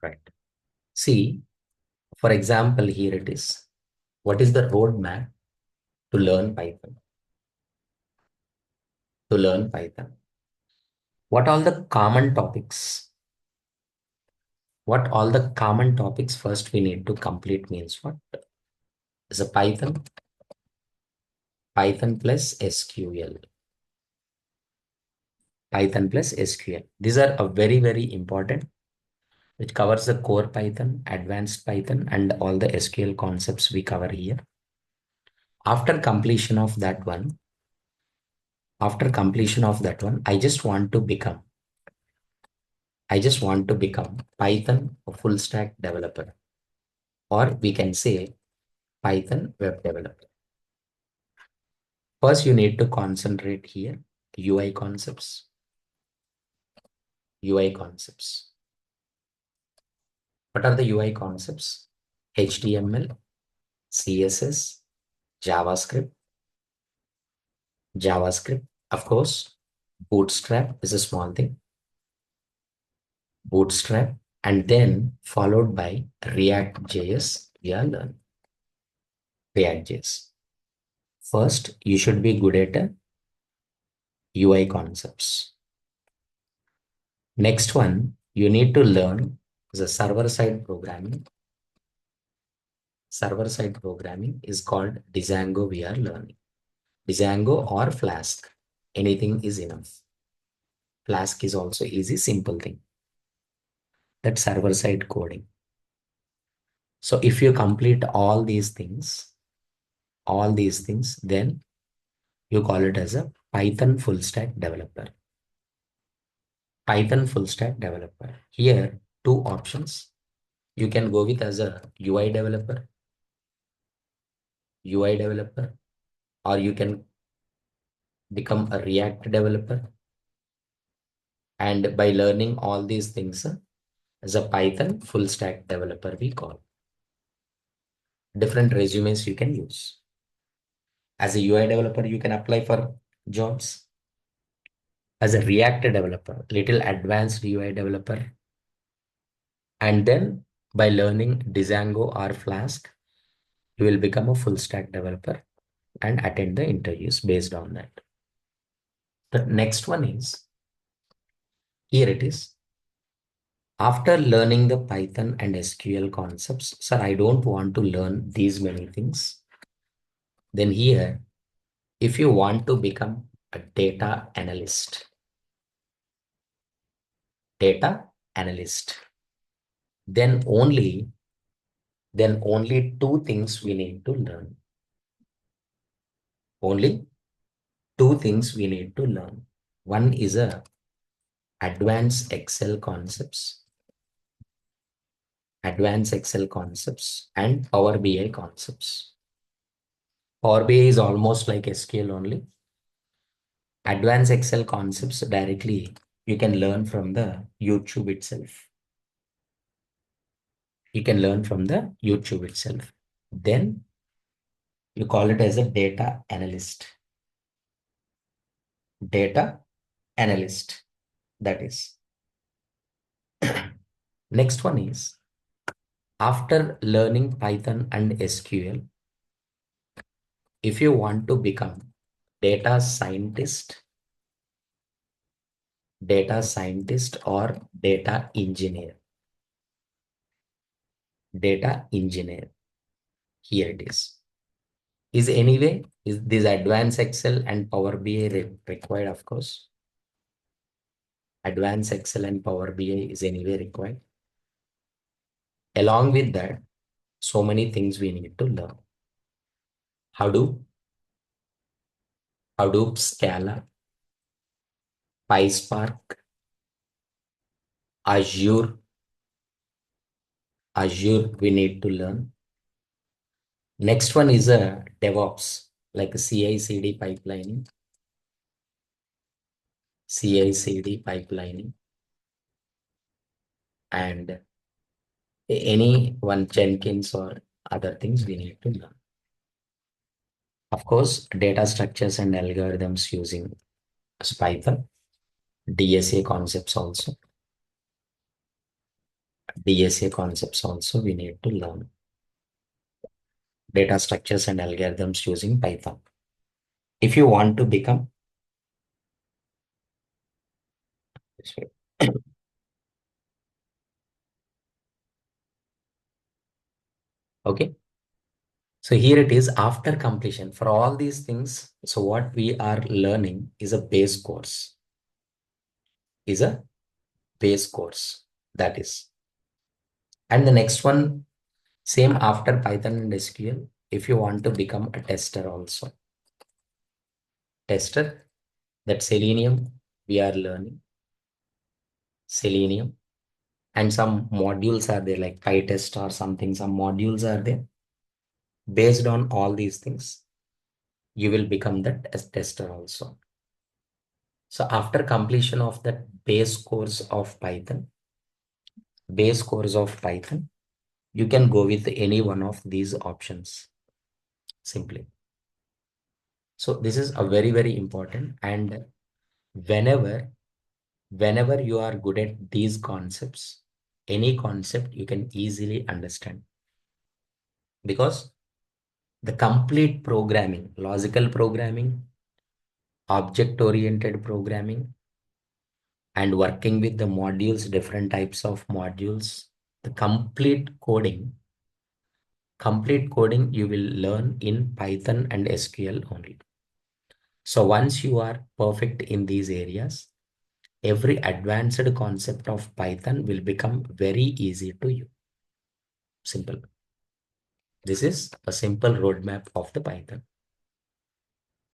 Right. See, for example, here it is. What is the roadmap to learn Python? To learn Python. What all the common topics? What all the common topics first we need to complete means what? Is a Python plus SQL. Python plus SQL. These are a very, very important, which covers the core Python, advanced Python, and all the SQL concepts we cover here. After completion of that one, I just want to become Python full stack developer, or we can say Python web developer. First, you need to concentrate here, UI concepts, UI concepts. What are the UI concepts? HTML, CSS, JavaScript, of course, Bootstrap is a small thing, Bootstrap, and then followed by React.js. We are learning React.js. First, you should be good at UI concepts. Next one, you need to learn the server-side programming. Server-side programming is called Django we are learning. Django or Flask, anything is enough. Flask is also easy, simple thing. That server-side coding. So if you complete all these things, then you call it as a Python full stack developer. Python full stack developer. Here, two options. You can go with as a UI developer, or you can become a React developer. And by learning all these things, as a Python full stack developer, we call. Different resumes you can use. As a UI developer, you can apply for jobs. As a React developer, little advanced UI developer. And then by learning Django or Flask, you will become a full stack developer and attend the interviews based on that. The next one is, here it is. After learning the Python and SQL concepts, sir, I don't want to learn these many things. Then here, if you want to become a data analyst, then only two things we need to learn. Only two things we need to learn. One is a advanced Excel concepts, and Power BI concepts. Power BI is almost like SQL only. Advanced Excel concepts directly you can learn from the YouTube itself. Then you call it as a data analyst. That is. Next one is, after learning Python and SQL, if you want to become data scientist or data engineer, here it is. Is this advanced Excel and Power BI required? Of course, advanced Excel and Power BI is anyway required. Along with that, so many things we need to learn. Hadoop, Scala, PySpark, Azure we need to learn. Next one is a DevOps, like a CI/CD pipelining, and any one Jenkins or other things we need to learn. Of course, data structures and algorithms using Python, DSA concepts also. DSA concepts also we need to learn. Data structures and algorithms using Python. If you want to become, okay. So here it is after completion for all these things. So what we are learning is a base course, is a base course that is. And the next one, same after Python and SQL, if you want to become a tester also. Tester, that Selenium, we are learning Selenium. And some modules are there like PyTest or something, some modules are there. Based on all these things, you will become that as tester also. So after completion of that base course of Python, you can go with any one of these options simply. So this is a very, very important. And whenever, whenever you are good at these concepts, any concept you can easily understand because the complete programming, logical programming, object-oriented programming, and working with the modules, different types of modules, the complete coding you will learn in Python and SQL only. So once you are perfect in these areas, every advanced concept of Python will become very easy to you. Simple. This is a simple roadmap of the Python.